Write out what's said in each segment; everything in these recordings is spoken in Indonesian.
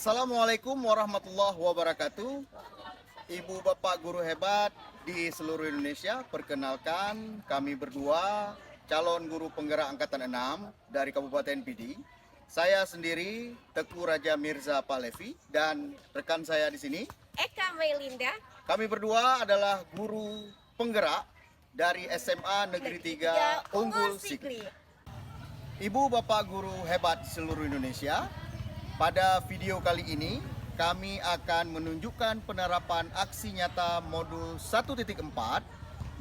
Assalamualaikum warahmatullahi wabarakatuh. Ibu bapak guru hebat di seluruh Indonesia, perkenalkan kami berdua calon guru penggerak angkatan 6 dari Kabupaten Pidi. Saya sendiri Teguh Raja Mirza Palevi dan rekan saya di sini Eka Mailinda. Kami berdua adalah guru penggerak dari SMA Negeri 3 Unggul Sigli. Ibu bapak guru hebat di seluruh Indonesia, pada video kali ini kami akan menunjukkan penerapan aksi nyata modul 1.4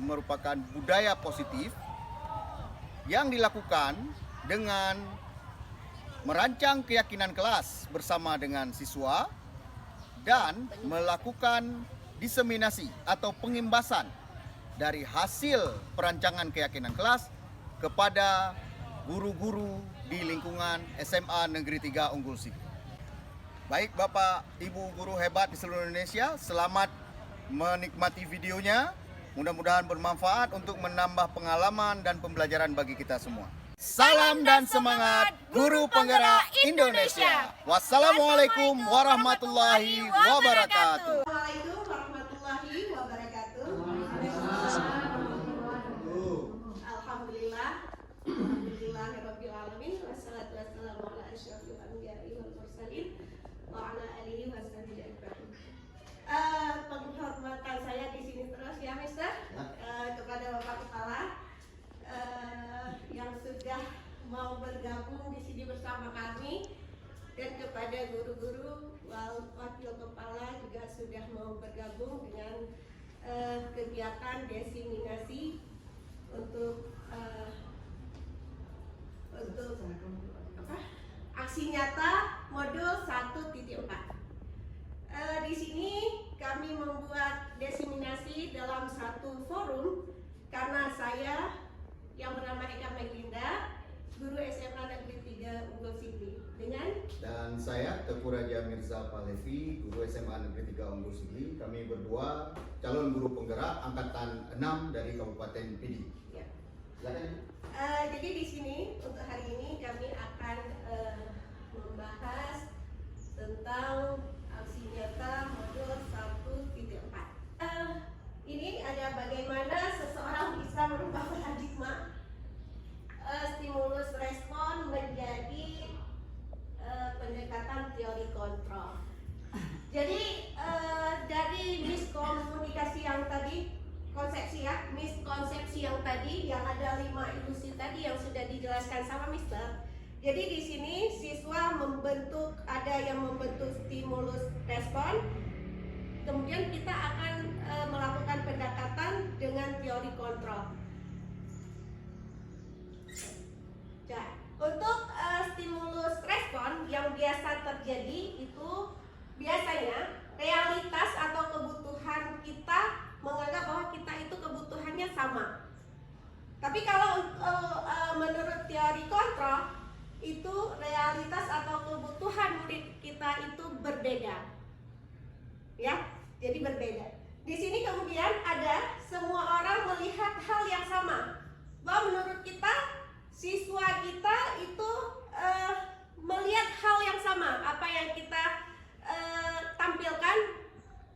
merupakan budaya positif yang dilakukan dengan merancang keyakinan kelas bersama dengan siswa dan melakukan diseminasi atau pengimbasan dari hasil perancangan keyakinan kelas kepada guru-guru di lingkungan SMA Negeri 3 Unggul Sigli. Baik Bapak Ibu guru hebat di seluruh Indonesia, selamat menikmati videonya. Mudah-mudahan bermanfaat untuk menambah pengalaman dan pembelajaran bagi kita semua. Salam dan semangat guru penggerak Indonesia. Wassalamualaikum warahmatullahi wabarakatuh. Assalamualaikum warahmatullahi wabarakatuh. Alhamdulillah. Alhamdulillahirabbil alamin. Wassalatu wassalamu ala asyrofil anbiya'i wal mursalin wa ala alihi washabihi ajmain. Penghormatan saya di sini terus ya, Mister, kepada Bapak Kepala yang sudah mau bergabung di sini bersama kami, dan kepada guru-guru wakil kepala juga sudah mau bergabung dengan kegiatan diseminasi untuk aksi nyata modul 1.4. Di sini kami membuat diseminasi dalam satu forum karena saya yang bernama Eka Mailinda, guru SMA Negeri 3 Unggul Sigli, Dan saya Teguh Raja Mirza Palevi, guru SMA Negeri 3 Unggul Sigli. Kami berdua calon guru penggerak angkatan 6 dari Kabupaten Pidi. Ya. Silakan. Jadi di sini untuk hari ini kami akan membahas tentang aksi nyata modul 1.4. Ini ada bagaimana seseorang bisa merubah paradigma stimulus respon menjadi pendekatan teori kontrol. Jadi dari miskomunikasi yang tadi, miskonsepsi yang tadi, yang ada 5 ilusi tadi yang sudah dijelaskan sama Mister. Jadi di sini siswa ada yang membentuk stimulus respon, kemudian kita akan melakukan pendekatan dengan teori kontrol. Nah, untuk stimulus respon yang biasa terjadi itu biasanya realitas atau kebutuhan kita menganggap bahwa kita itu kebutuhannya sama. Tapi kalau menurut teori kontrol itu realitas atau kebutuhan murid kita itu berbeda. Ya, jadi berbeda. Di sini kemudian ada semua orang melihat hal yang sama. Bahwa menurut kita, siswa kita itu melihat hal yang sama. Apa yang kita tampilkan,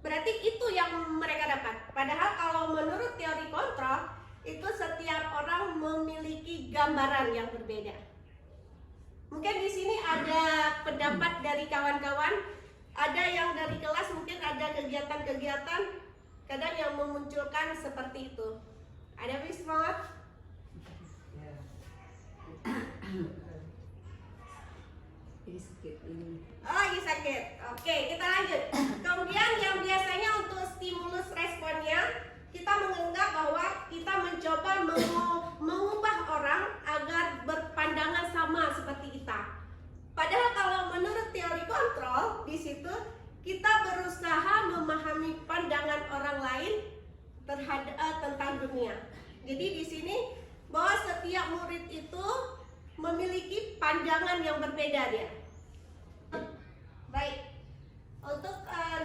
berarti itu yang mereka dapat. Padahal kalau menurut teori kontrol, itu setiap orang memiliki gambaran yang berbeda. Mungkin di sini ada pendapat dari kawan-kawan, ada yang dari kelas mungkin ada kegiatan-kegiatan kadang yang memunculkan seperti itu. Ada bis semangat? Ini sakit ini. Oh, lagi sakit. Oke, kita lanjut. Kemudian yang biasanya untuk stimulus responnya, kita menganggap bahwa kita mencoba mengubah orang agar berpandangan sama seperti kita. Padahal kalau menurut teori kontrol, di situ kita berusaha memahami pandangan orang lain tentang dunia. Jadi di sini bahwa setiap murid itu memiliki pandangan yang berbeda dia. Baik, untuk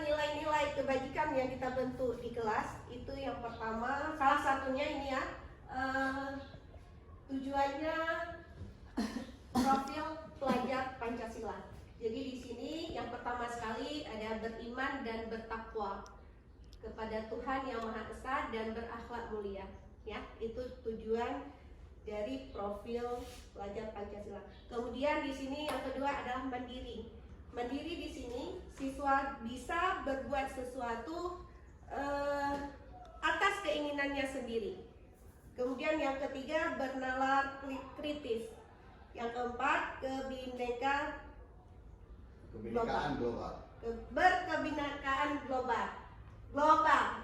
nilai-nilai kebajikan yang kita bentuk di kelas itu yang pertama, salah satunya ini ya, tujuannya profil pelajar Pancasila. Jadi di sini yang pertama sekali sekali ada beriman dan bertakwa kepada Tuhan yang Maha Esa dan berakhlak mulia. Ya, itu tujuan dari profil pelajar Pancasila. Kemudian di sini yang kedua adalah mandiri. Mandiri di sini siswa bisa berbuat sesuatu atas keinginannya sendiri. Kemudian yang ketiga bernalar kritis. Yang keempat Kebinekaan global. Berkebinekaan global.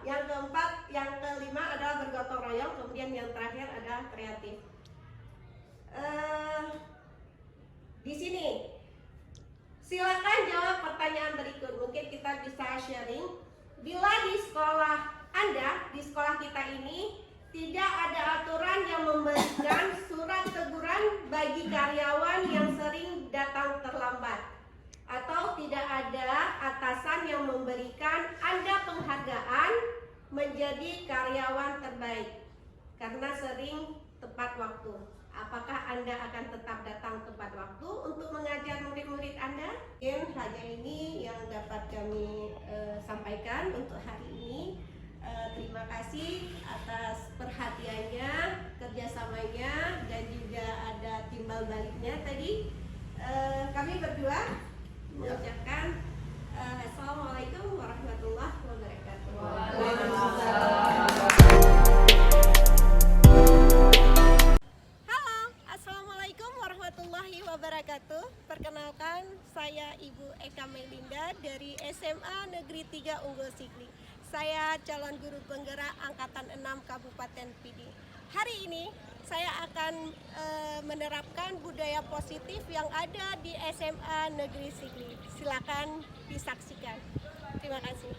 Yang keempat, yang kelima adalah bergotong royong. Kemudian yang terakhir adalah kreatif. Di sini silakan jawab pertanyaan berikut. Mungkin kita bisa sharing. Bila di sekolah Anda, di sekolah kita ini tidak ada aturan yang memberikan surat teguran bagi karyawan yang sering datang terlambat, atau tidak ada atasan yang memberikan Anda penghargaan menjadi karyawan terbaik karena sering tepat waktu. Apakah Anda akan tetap datang tepat waktu untuk mengajar murid-murid Anda? Mungkin hanya ini yang dapat kami sampaikan untuk hari ini. Terima kasih atas perhatiannya, kerjasamanya, dan juga ada timbal baliknya tadi. Kami berdua mengucapkan Assalamualaikum warahmatullahi wabarakatuh. Halo, Assalamualaikum warahmatullahi wabarakatuh. Perkenalkan, saya Ibu Eka Melinda dari SMA Negeri 3 Unggul Sikli. Saya calon guru penggerak Angkatan 6 Kabupaten PD. Hari ini saya akan menerapkan budaya positif yang ada di SMA Negeri Sikli. Silakan disaksikan. Terima kasih.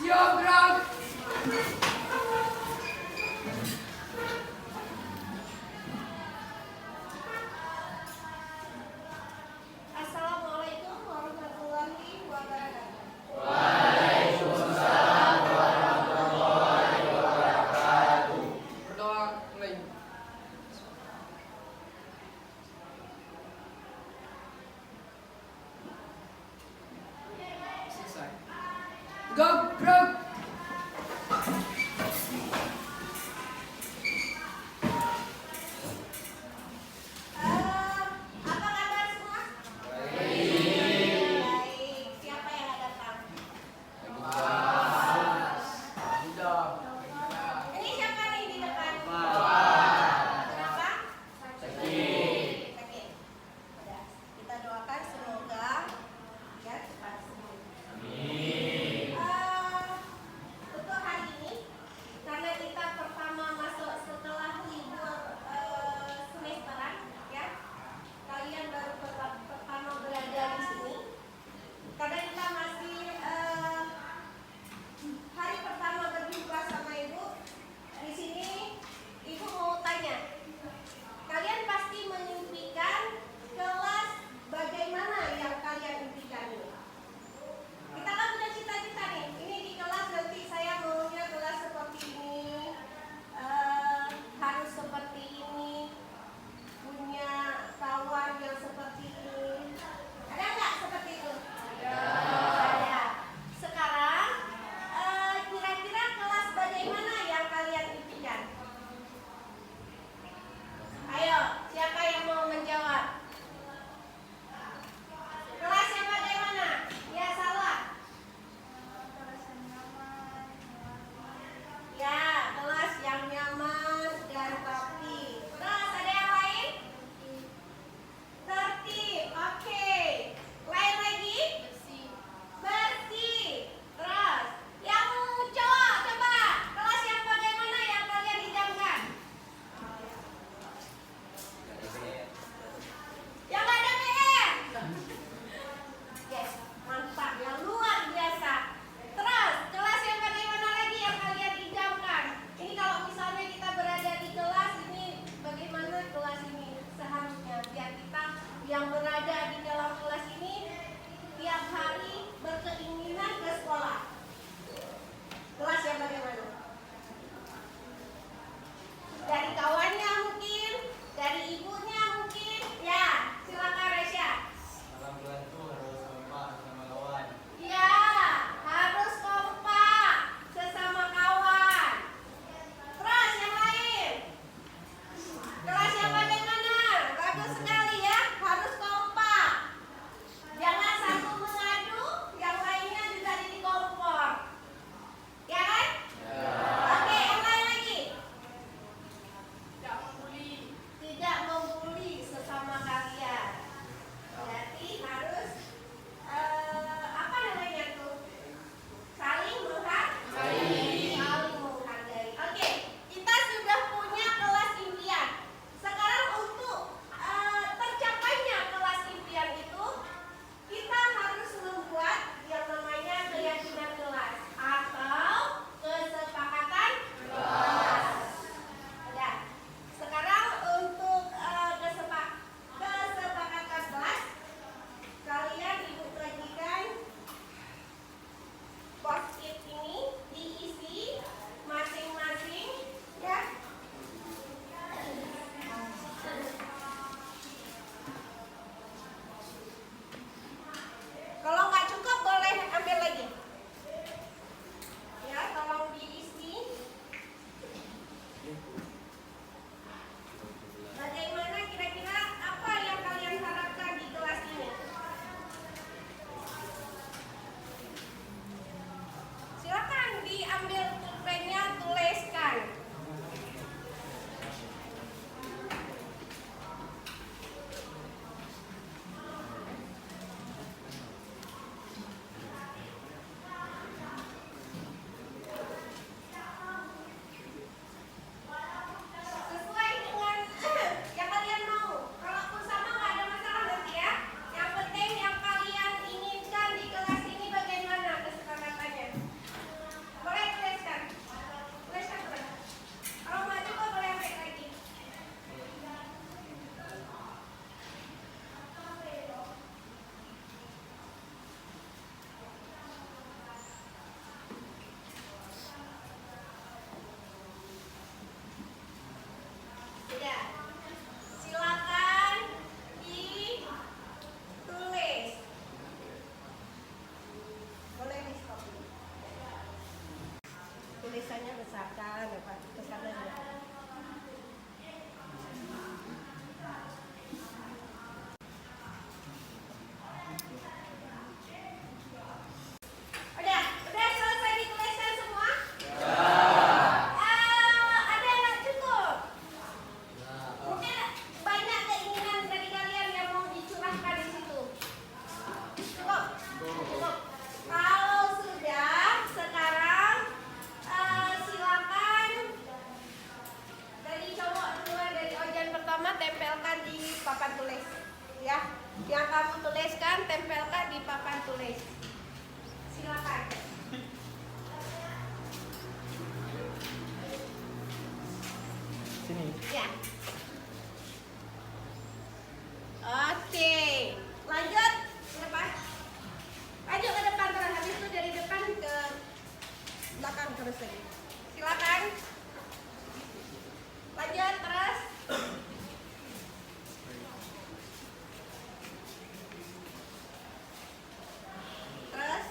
Siap gerak. Assalamualaikum warahmatullahi wabarakatuh. Berdoa mulai. Selesai. Gerak. Apa kabar semua? Baik. Siapa yang ada datang? Sudah. Ini siapa nih di depan? Kenapa? Sakit. Udah. Kita doakan semoga ya cepat sembuh. tempelkan di papan tulis. Ya, yang kamu tuliskan tempelkan di papan tulis. Silakan. Sini. Ya. Oke, lanjut ke depan. Lanjut ke depan terus. Habis itu dari depan ke belakang terus lagi. Silakan. Lanjut terus. Terus.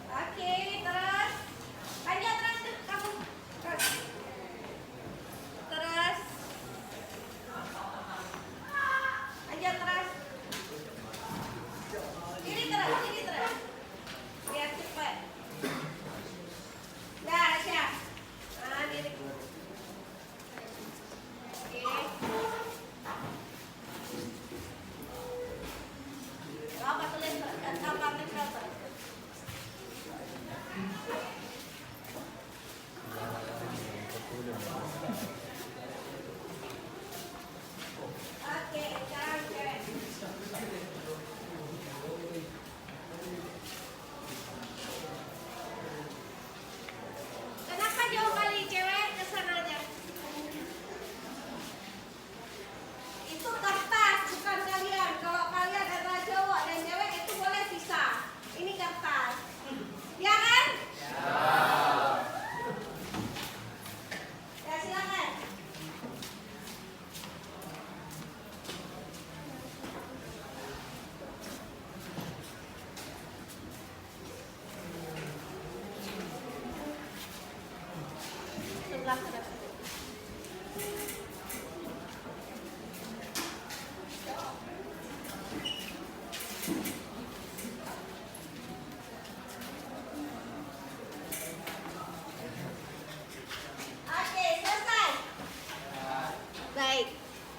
Oke, terus. Lanjut terus kamu. Terus. Terus. Lanjut terus. Ini terus. Biar cepat. Dah, siap. Nah, diri. Oke. Apa tulis terus? Apa tempel terus? Oke, sekarang cewek. Kenapa jauh kali cewek ke sana aja? Itu kertas, bukan kalian. Kalau kalian adalah cowok dan cewek itu boleh pisah. Ini kertas. Ya kan? Ya, silakan. Sebelah sana. Oke, selesai. Baik.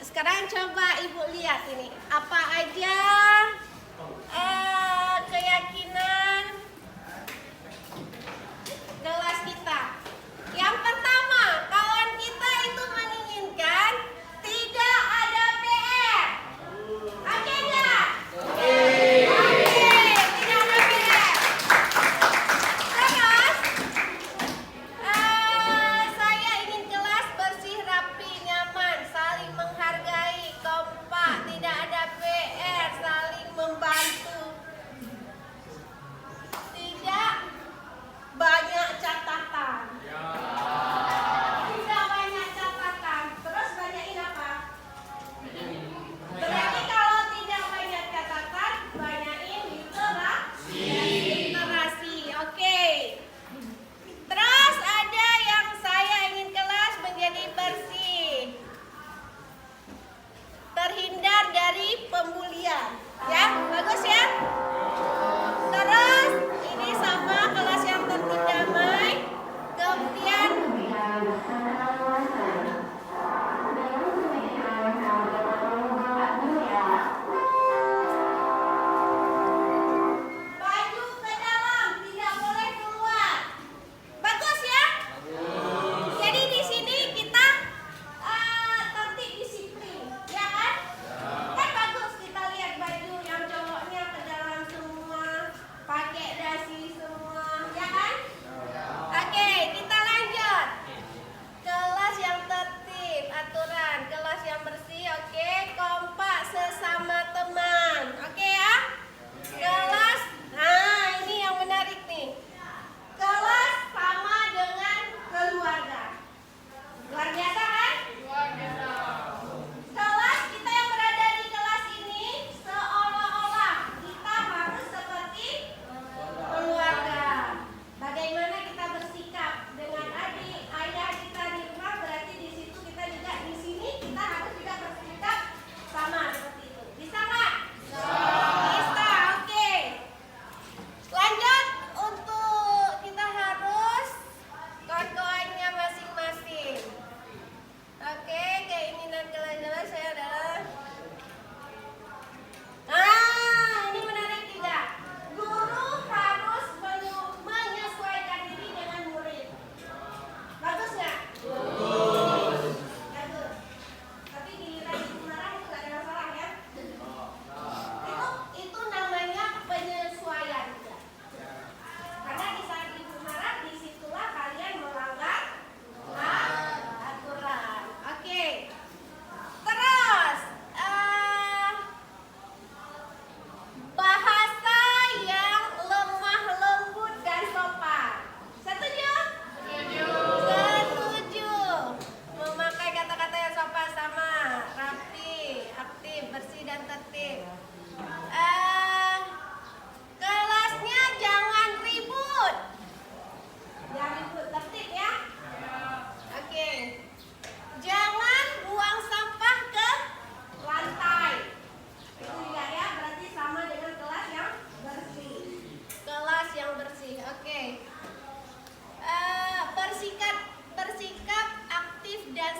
Sekarang coba Ibu lihat ini. Apa aja keyakinan gelas kita. Yang pertama, kalau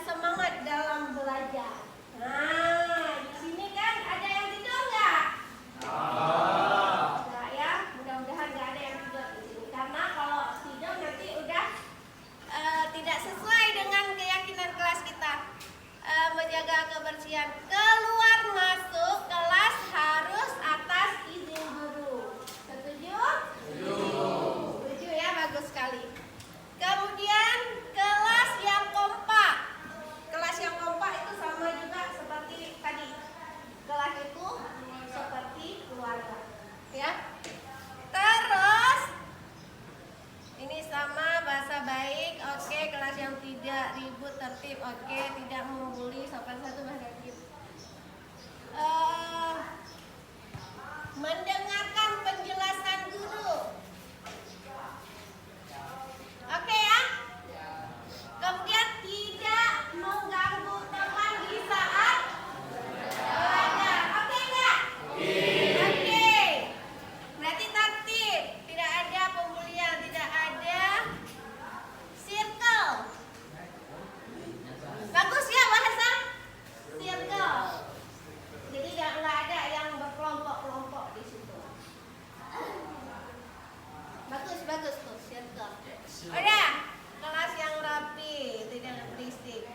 semangat dalam belajar. Nah, di sini kan ada yang tidur nggak? Nggak ya, mudah-mudahan nggak ada yang tidur di sini. Karena kalau tidur nanti udah tidak sesuai dengan keyakinan kelas kita. Menjaga kebersihan. Keluar masuk kelas harus atas izin guru. Setuju? Setuju ya, bagus sekali. Kemudian kelas yang kompak. Kelas yang kompak itu sama juga seperti tadi. Kelas itu seperti keluarga, ya. Terus ini sama bahasa baik, oke. Kelas yang tidak ribut, tertib, oke. Tidak membuli, sopan satu bahasa tertib. Mendengarkan penjelasan guru. Oke ya. Kemudian tidak mengganggu teman di saat belajar. Oke enggak? Oke. Berarti tertib, tidak ada pembulian, tidak ada circle. Bagus ya bahasa circle. Jadi nggak ada yang berkelompok-kelompok di situ. Bagus tuh circle. Udah, kelas yang rapi, tidak berisik.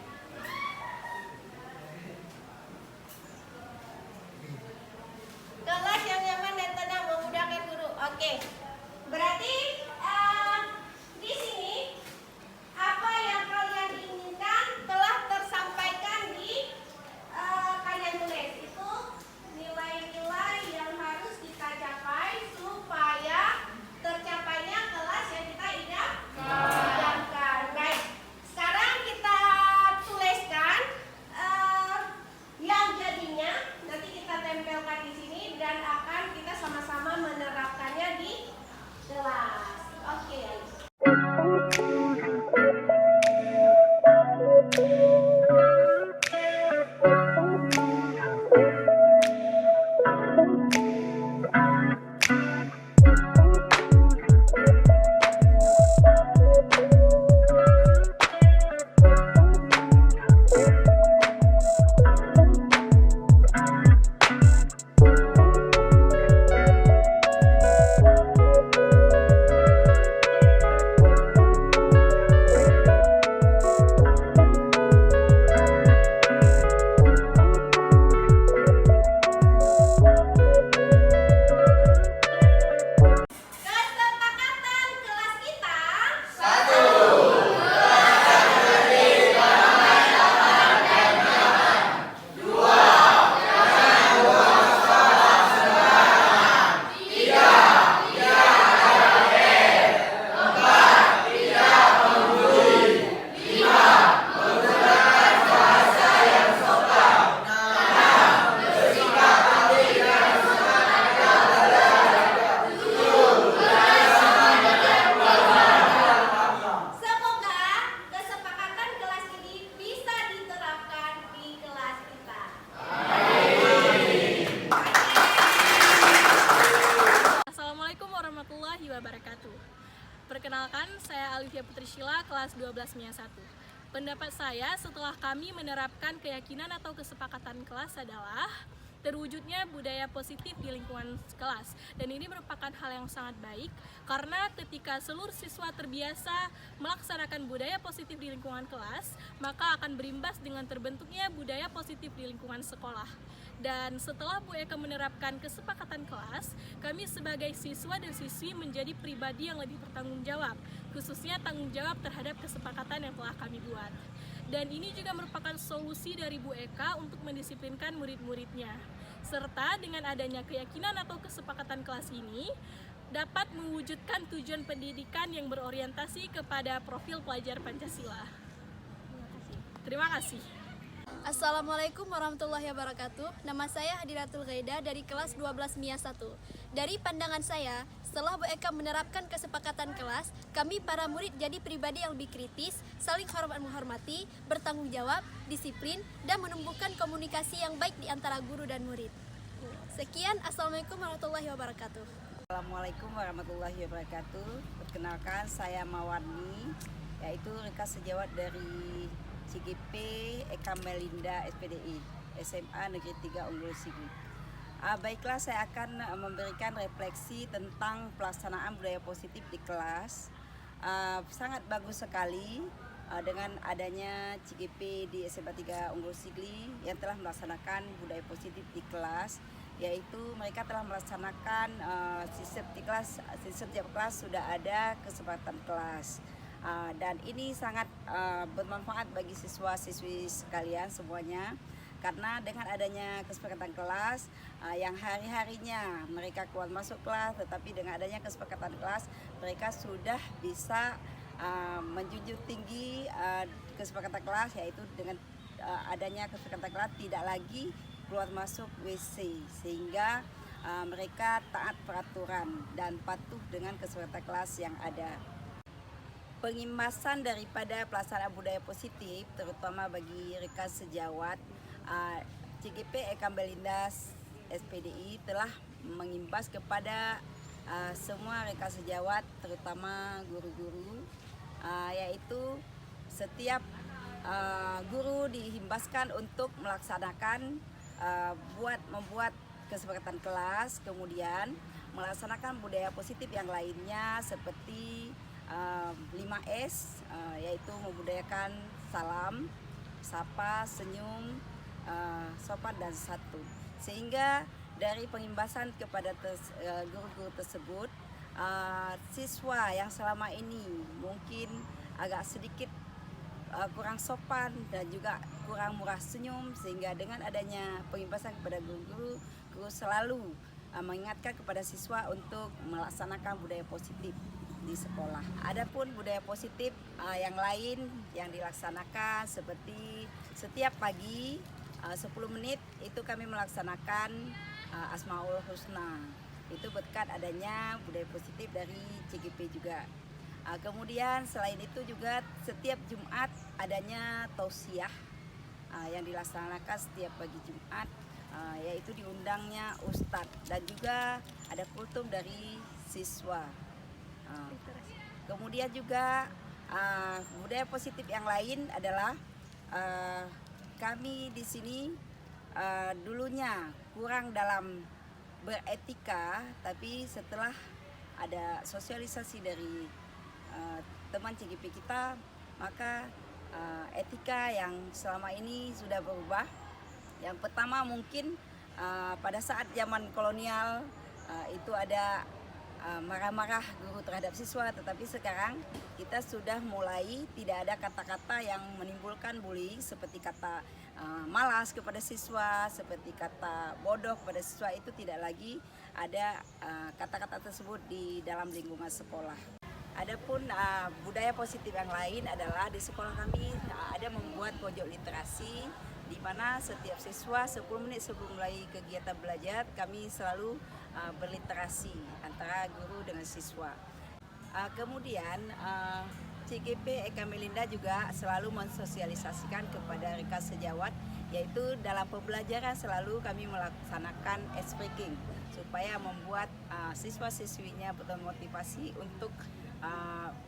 Kelas yang nyaman dan tenang memudahkan guru. Oke. Berarti di sini apa yang kalian inginkan telah tersampaikan di kalian tulis. Itu nilai-nilai yang harus kita capai supaya tercapainya kelas yang kita idamkan. Baik. Sekarang kita tuliskan yang jadinya nanti kita tempelkan di sini dan akan kita sama-sama menerapkannya di kelas. Oke. Kesepakatan kelas kita semoga kesepakatan kelas ini bisa diterapkan di kelas kita. Assalamualaikum warahmatullahi wabarakatuh. Perkenalkan, saya Alivia Putri Shila, kelas 12 MIA 1. Pendapat saya setelah kami menerapkan keyakinan atau kesepakatan kelas adalah terwujudnya budaya positif di lingkungan kelas. Dan ini merupakan hal yang sangat baik karena ketika seluruh siswa terbiasa melaksanakan budaya positif di lingkungan kelas, maka akan berimbas dengan terbentuknya budaya positif di lingkungan sekolah. Dan setelah Bu Eka menerapkan kesepakatan kelas, kami sebagai siswa dan siswi menjadi pribadi yang lebih bertanggung jawab, khususnya tanggung jawab terhadap kesepakatan yang telah kami buat. Dan ini juga merupakan solusi dari Bu Eka untuk mendisiplinkan murid-muridnya. Serta dengan adanya keyakinan atau kesepakatan kelas ini, dapat mewujudkan tujuan pendidikan yang berorientasi kepada profil pelajar Pancasila. Terima kasih. Assalamualaikum warahmatullahi wabarakatuh. Nama saya Hadiratul Ghaida dari kelas 12 MIA 1. Dari pandangan saya, setelah Bu Eka menerapkan kesepakatan kelas, kami para murid jadi pribadi yang lebih kritis, saling hormat menghormati, bertanggung jawab, disiplin, dan menumbuhkan komunikasi yang baik di antara guru dan murid. Sekian, Assalamualaikum warahmatullahi wabarakatuh. Assalamualaikum warahmatullahi wabarakatuh. Perkenalkan, saya Mawarni, yaitu rekan sejawat dari CGP Eka Melinda SPDI SMA Negeri 3 Unggul Sigli. Baiklah, saya akan memberikan refleksi tentang pelaksanaan budaya positif di kelas. Sangat bagus sekali dengan adanya CGP di SMA 3 Unggul Sigli yang telah melaksanakan budaya positif di kelas, yaitu mereka telah melaksanakan setiap kelas sudah ada kesempatan kelas. Dan ini sangat bermanfaat bagi siswa-siswi sekalian semuanya, karena dengan adanya kesepakatan kelas yang hari-harinya mereka keluar masuk kelas, tetapi dengan adanya kesepakatan kelas mereka sudah bisa menjunjung tinggi kesepakatan kelas, yaitu dengan adanya kesepakatan kelas tidak lagi keluar masuk WC, sehingga mereka taat peraturan dan patuh dengan kesepakatan kelas yang ada. Pengimbasan daripada pelaksanaan budaya positif terutama bagi rekan sejawat, CGP Eka Melinda SPDI telah mengimbas kepada semua rekan sejawat, terutama guru-guru, yaitu setiap guru dihimbaskan untuk melaksanakan membuat kesepakatan kelas, kemudian melaksanakan budaya positif yang lainnya seperti 5S, yaitu membudayakan salam, sapa, senyum, sopan dan santun. Sehingga dari pengimbasan kepada guru-guru tersebut, siswa yang selama ini mungkin agak sedikit kurang sopan dan juga kurang murah senyum, sehingga dengan adanya pengimbasan kepada guru-guru, guru selalu mengingatkan kepada siswa untuk melaksanakan budaya positif di sekolah. Adapun budaya positif yang lain yang dilaksanakan seperti setiap pagi 10 menit itu kami melaksanakan Asmaul Husna. Itu berkat adanya budaya positif dari CGP juga. Kemudian selain itu juga setiap Jumat adanya tausiah yang dilaksanakan setiap pagi Jumat, yaitu diundangnya ustadz dan juga ada kultum dari siswa. Kemudian juga budaya positif yang lain adalah kami di sini dulunya kurang dalam beretika, tapi setelah ada sosialisasi dari teman CGP kita, maka etika yang selama ini sudah berubah. Yang pertama mungkin pada saat zaman kolonial itu ada marah-marah guru terhadap siswa, tetapi sekarang kita sudah mulai tidak ada kata-kata yang menimbulkan bullying seperti kata malas kepada siswa, seperti kata bodoh kepada siswa. Itu tidak lagi ada kata-kata tersebut di dalam lingkungan sekolah. Adapun budaya positif yang lain adalah di sekolah kami ada membuat pojok literasi, di mana setiap siswa 10 menit sebelum mulai kegiatan belajar kami selalu berliterasi antara guru dengan siswa. Kemudian CGP Eka Melinda juga selalu mensosialisasikan kepada rekan sejawat, yaitu dalam pembelajaran selalu kami melaksanakan speaking supaya membuat siswa-siswinya termotivasi untuk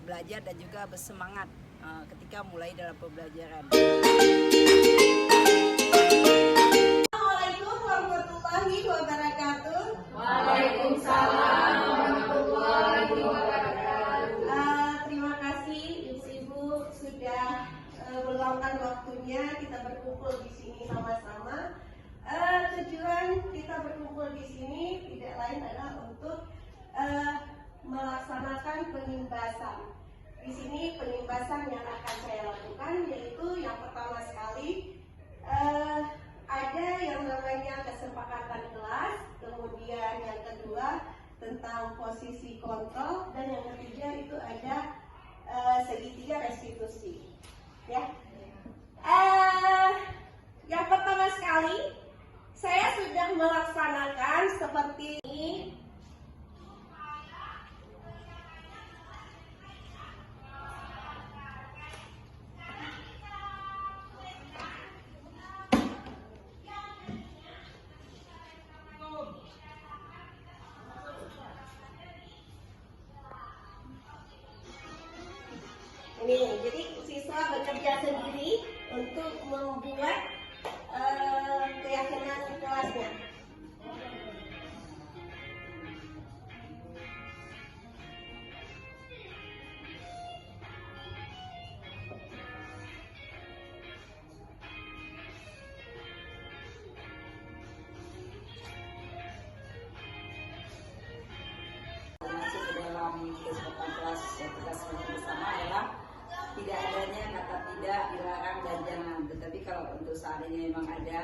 belajar dan juga bersemangat ketika mulai dalam pembelajaran. Assalamualaikum warahmatullahi wabarakatuh. Waalaikumsalam warahmatullahi wabarakatuh. Terima kasih ibu-ibu sudah meluangkan waktunya kita berkumpul di sini sama-sama. Tujuan kita berkumpul di sini tidak lain adalah untuk melaksanakan pengimbasan. Di sini pengimbasan yang akan saya lakukan yaitu yang pertama sekali ada yang namanya kesepakatan kelas, kemudian yang kedua tentang posisi kontrol, dan yang ketiga itu ada segitiga restitusi. Ya. Yang pertama sekali saya sudah melaksanakan seperti ini. Ini, jadi siswa bekerja sendiri untuk membuat keyakinan kelasnya. Masuk ke dalam kesepakatan kelas yang kita sebut bersama adalah tidak adanya kata tidak, dilarang dan jangan. Tetapi kalau untuk seandainya memang ada,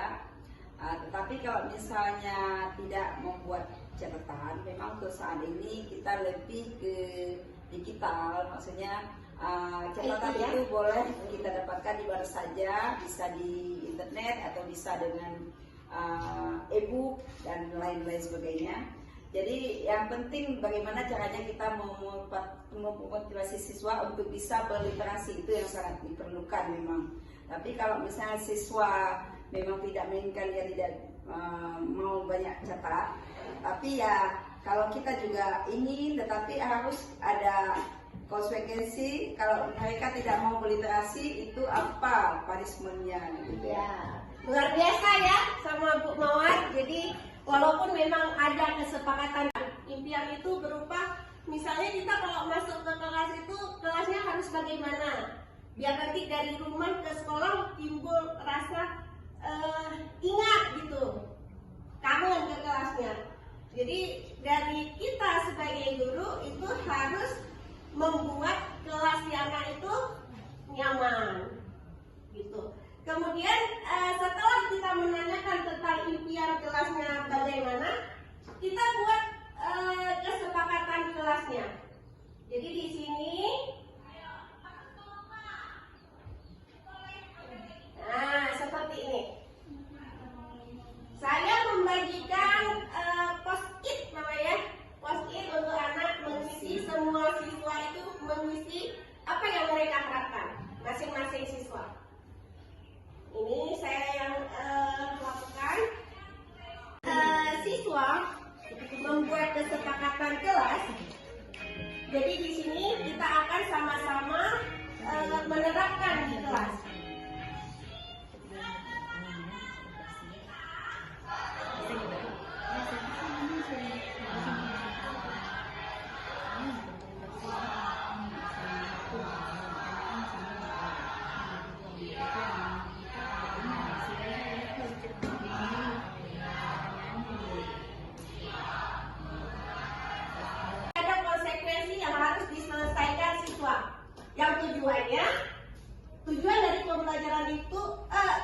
tetapi kalau misalnya tidak membuat catatan, memang untuk saat ini kita lebih ke digital, maksudnya catatan itu boleh kita dapatkan di mana saja, bisa di internet atau bisa dengan e-book dan lain-lain sebagainya. Jadi yang penting bagaimana caranya kita memotivasi siswa untuk bisa berliterasi, itu yang sangat diperlukan memang. Tapi kalau misalnya siswa memang tidak menginginkan, dia tidak mau banyak catat, tapi ya kalau kita juga ingin, tetapi harus ada konsekuensi. Kalau mereka tidak mau berliterasi, itu apa punishment-nya gitu. Ya, luar biasa ya sama Bu Mawar. Jadi walaupun memang ada kesepakatan, impian itu berupa misalnya kita kalau masuk ke kelas itu kelasnya harus bagaimana, biar nanti dari rumah ke sekolah timbul rasa ingat gitu, kangen ke kelasnya. Jadi dari kita sebagai guru itu harus membuat kelas Yana itu nyaman gitu. Kemudian setelah kita menanyakan tentang impian kelasnya bagaimana, kita buat kesepakatan kelasnya. Jadi di sini, nah seperti ini. Saya membagikan post-it namanya, post-it untuk anak mengisi, semua siswa itu mengisi apa yang mereka harapkan, masing-masing siswa. Ini saya yang lakukan. Siswa membuat kesepakatan kelas. Jadi di sini kita akan sama-sama menerapkan di kelas.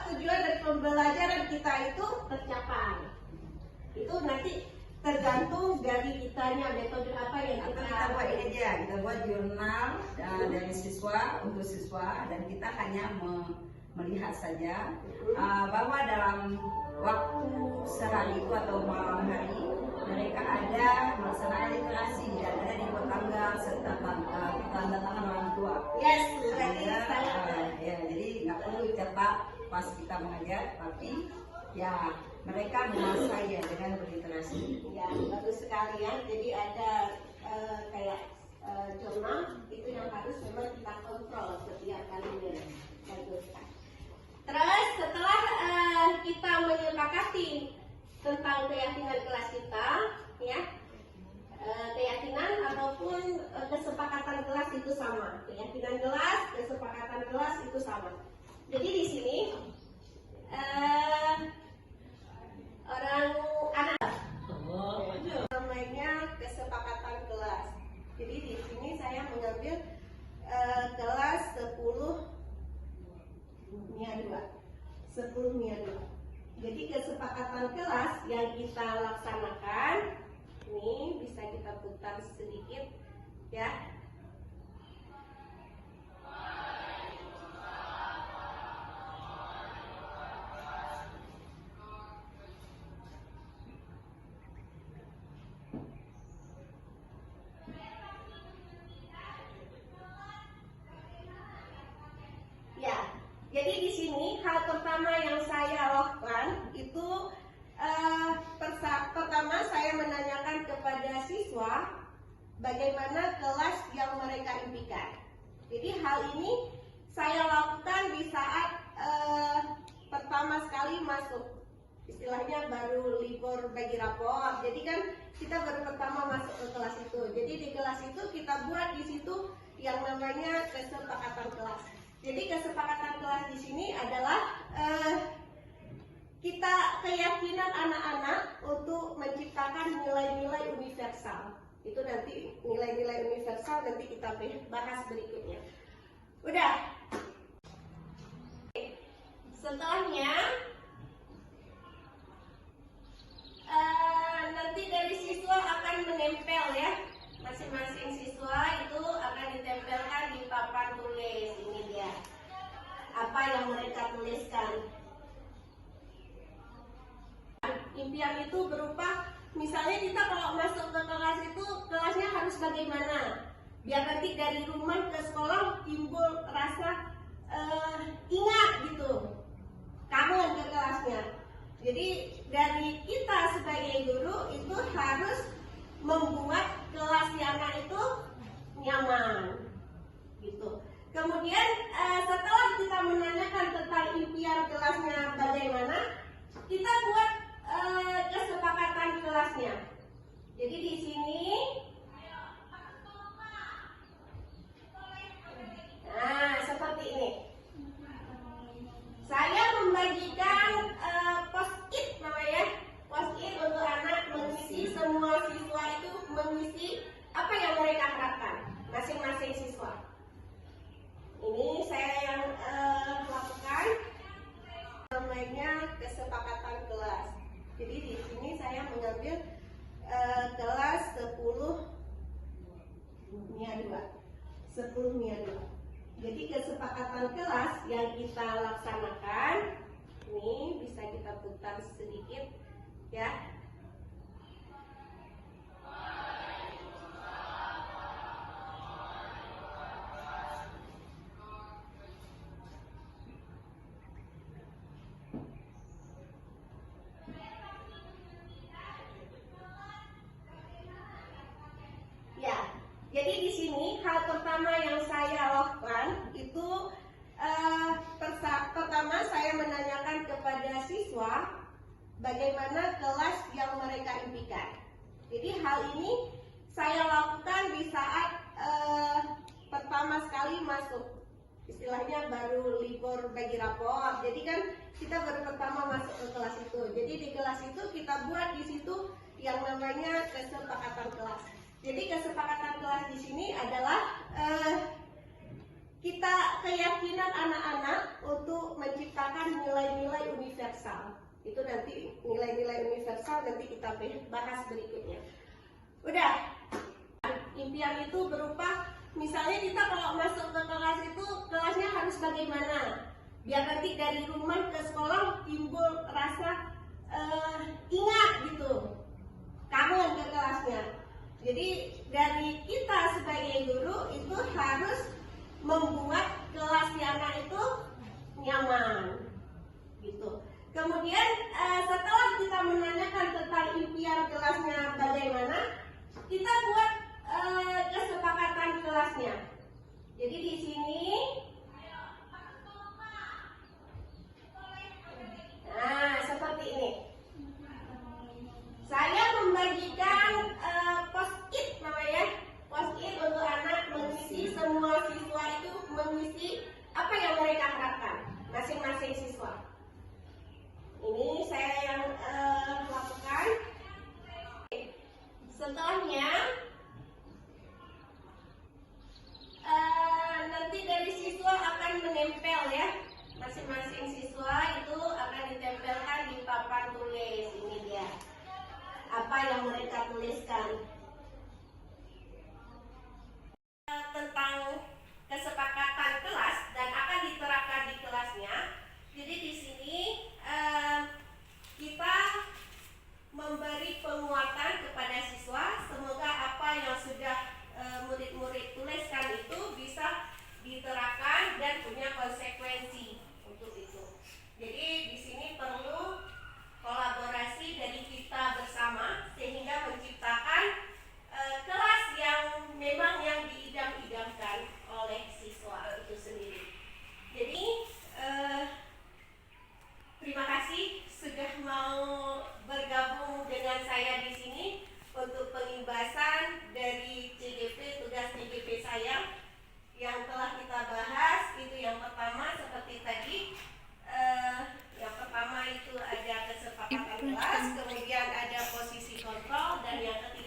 Tujuan dari pembelajaran kita itu tercapai. Itu nanti tergantung dari kitanya, metode apa yang kita buat ini aja, kita buat jurnal dari siswa untuk siswa, dan kita hanya melihat saja bahwa dalam waktu sehari itu atau malam hari mereka ada melaksanakan literasi, dan ada di tanggal serta tanda tangan orang tua. Yes, ya, jadi nggak perlu cetak pas kita mengajar, tapi ya mereka menguasai ya dengan berliterasi. Ya, bagus sekali ya. Jadi ada kayak jurnal itu yang harus memang kita kontrol setiap kalinya. Bagus. Terus setelah kita menyepakati tentang keyakinan kelas kita, ya, keyakinan ataupun kesepakatan kelas itu sama. Keyakinan kelas, kesepakatan kelas itu sama. Jadi di sini anak namanya kesepakatan kelas. Jadi di sini saya mengambil kelas 10 MIA 2. 10 MIA 2. Jadi kesepakatan kelas yang kita laksanakan ini bisa kita putar sedikit ya. Jadi di sini hal pertama yang saya lakukan itu pertama saya menanyakan kepada siswa bagaimana kelas yang mereka impikan. Jadi hal ini saya lakukan di saat pertama sekali masuk, istilahnya baru libur bagi rapor. Jadi kan kita baru pertama masuk ke kelas itu. Jadi di kelas itu kita buat di situ yang namanya kesepakatan kelas. Jadi kesepakatan kelas di sini adalah kita keyakinan anak-anak untuk menciptakan nilai-nilai universal. Itu nanti nilai-nilai universal nanti kita bahas berikutnya. Udah. Setelahnya nanti dari siswa akan menempel ya. Masing-masing siswa itu akan ditempelkan di papan tulis. Ini dia. Apa yang mereka tuliskan. Impian itu berupa, misalnya kita kalau masuk ke kelas itu, kelasnya harus bagaimana? Biar nanti dari rumah ke sekolah timbul rasa ingat gitu, kangen ke kelasnya. Jadi dari kita sebagai guru itu harus membuat kelas si anak itu nyaman, gitu. Kemudian setelah kita menanyakan tentang impian kelasnya bagaimana, kita buat kesepakatan kelasnya. Jadi di sini, nah seperti ini. Saya membagikan post-it namanya, post-it untuk anak mengisi, semua siswa itu mengisi apa yang mereka harapkan, masing-masing siswa. Ini saya yang lakukan, namanya kesepakatan kelas. Jadi di sini saya mengambil kelas 10 MIA 2. 10 MIA 2. Jadi kesepakatan kelas yang kita laksanakan, ini bisa kita putar sedikit ya. Jadi di sini hal pertama yang saya lakukan itu pertama saya menanyakan kepada siswa bagaimana kelas yang mereka impikan. Jadi hal ini saya lakukan di saat pertama sekali masuk, istilahnya baru libur bagi rapor. Jadi kan kita baru pertama masuk ke kelas itu. Jadi di kelas itu kita buat di situ yang namanya kesepakatan kelas. Jadi kesepakatan kelas di sini adalah kita keyakinan anak-anak untuk menciptakan nilai-nilai universal. Itu nanti nilai-nilai universal nanti kita bahas berikutnya. Udah. Impian itu berupa, misalnya kita kalau masuk ke kelas itu, kelasnya harus bagaimana? Biar nanti dari rumah ke sekolah timbul rasa ingat gitu, kangen ke kelasnya. Jadi dari kita sebagai guru itu harus membuat kelas si anak itu nyaman, gitu. Kemudian setelah kita menanyakan tentang impian kelasnya bagaimana, kita buat kesepakatan kelasnya. Jadi di sini, nah seperti ini. Saya membagikan post-it namanya, post-it untuk anak mengisi, semua siswa itu mengisi apa yang mereka harapkan, masing-masing siswa. Ini saya yang lakukan. Setelahnya nanti dari siswa akan menempel ya, masing-masing siswa itu akan ditempelkan di papan tulis. Ini dia, apa yang mereka tuliskan tentang kesepakatan kelas dan akan diterapkan di kelasnya. Jadi di sini kita memberi penguatan kepada siswa, semoga apa yang sudah murid-murid tuliskan itu bisa diterapkan dan punya konsekuensi untuk itu. Jadi di sini perlu kolaborasi dari kita bersama sehingga menciptakan dan yang ketiga